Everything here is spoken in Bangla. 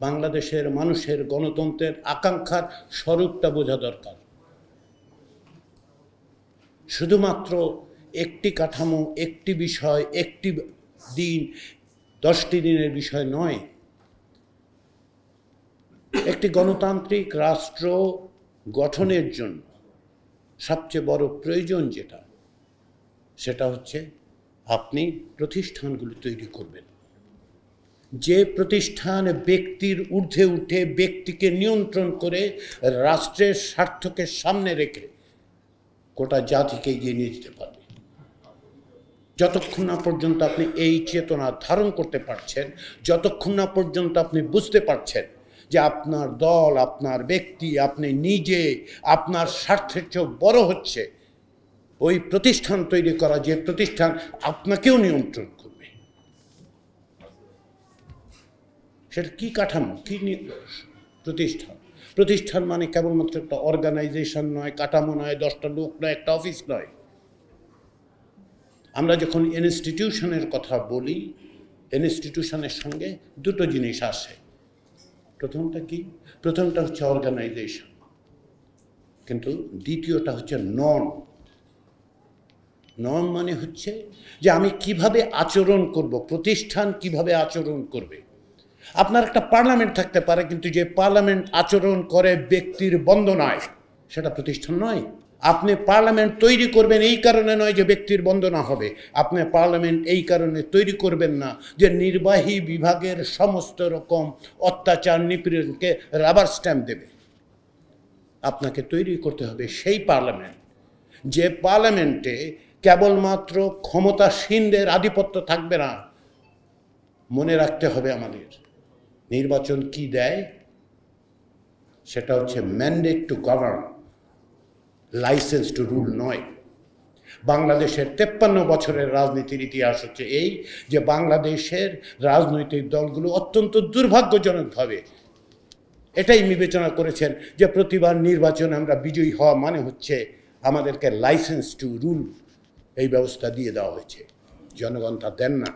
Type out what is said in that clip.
বাংলাদেশের মানুষের গণতন্ত্রের আকাঙ্ক্ষার স্বরূপটা বোঝা দরকার। শুধুমাত্র একটি কাঠামো, একটি বিষয়, একটি দিন, 10টি দিনের বিষয় নয়। একটি গণতান্ত্রিক রাষ্ট্র গঠনের জন্য সবচেয়ে বড় প্রয়োজন সেটা হচ্ছে আপনি প্রতিষ্ঠানগুলো তৈরি করবেন, যে প্রতিষ্ঠান ব্যক্তির ঊর্ধ্বে উঠে ব্যক্তিকে নিয়ন্ত্রণ করে রাষ্ট্রের স্বার্থকে সামনে রেখে গোটা জাতিকে এগিয়ে নিয়ে যেতে পারবে। যতক্ষণ না পর্যন্ত আপনি এই চেতনা ধারণ করতে পারছেন, যতক্ষণ না পর্যন্ত আপনি বুঝতে পারছেন যে আপনার দল, আপনার ব্যক্তি, আপনি নিজে আপনার স্বার্থের চেয়েও বড় হচ্ছে ওই প্রতিষ্ঠান তৈরি করা, যে প্রতিষ্ঠান আপনাকেও নিয়ন্ত্রণ করবে। সেটা কি কাঠামো, কি প্রতিষ্ঠান? প্রতিষ্ঠান মানে কেবলমাত্র একটা অর্গানাইজেশন নয়, কাঠামো নয়, 10টা লোক নয়, একটা অফিস নয়। আমরা যখন ইনস্টিটিউশনের কথা বলি, ইনস্টিটিউশনের সঙ্গে দুটো জিনিস আসে। প্রথমটা কি? প্রথমটা হচ্ছে অর্গানাইজেশন, কিন্তু দ্বিতীয়টা হচ্ছে নর্ম। নর্ম মানে হচ্ছে যে আমি কিভাবে আচরণ করব, প্রতিষ্ঠান কিভাবে আচরণ করবে। আপনার একটা পার্লামেন্ট থাকতে পারে, কিন্তু যে পার্লামেন্ট আচরণ করে ব্যক্তির বন্দনায়, সেটা প্রতিষ্ঠান নয়। আপনি পার্লামেন্ট তৈরি করবেন এই কারণে নয় যে ব্যক্তির বন্দনা হবে। আপনি পার্লামেন্ট এই কারণে তৈরি করবেন না যে নির্বাহী বিভাগের সমস্ত রকম অত্যাচার নিপীড়নকে রাবার স্ট্যাম্প দেবে। আপনাকে তৈরি করতে হবে সেই পার্লামেন্ট, যে পার্লামেন্টে কেবলমাত্র ক্ষমতাসীনদের আধিপত্য থাকবে না। মনে রাখতে হবে আমাদের, নির্বাচন কি দেয়? সেটা হচ্ছে mandate to govern, licence to rule নয়। বাংলাদেশের 53 বছরের রাজনীতির ইতিহাস হচ্ছে এই, যে বাংলাদেশের রাজনৈতিক দলগুলো অত্যন্ত দুর্ভাগ্যজনকভাবে এটাই বিবেচনা করেছেন যে প্রতিবার নির্বাচনে আমরা বিজয়ী হওয়া মানে হচ্ছে আমাদেরকে লাইসেন্স টু রুল এই ব্যবস্থা দিয়ে দেওয়া হয়েছে। জনগণ তা দেন না।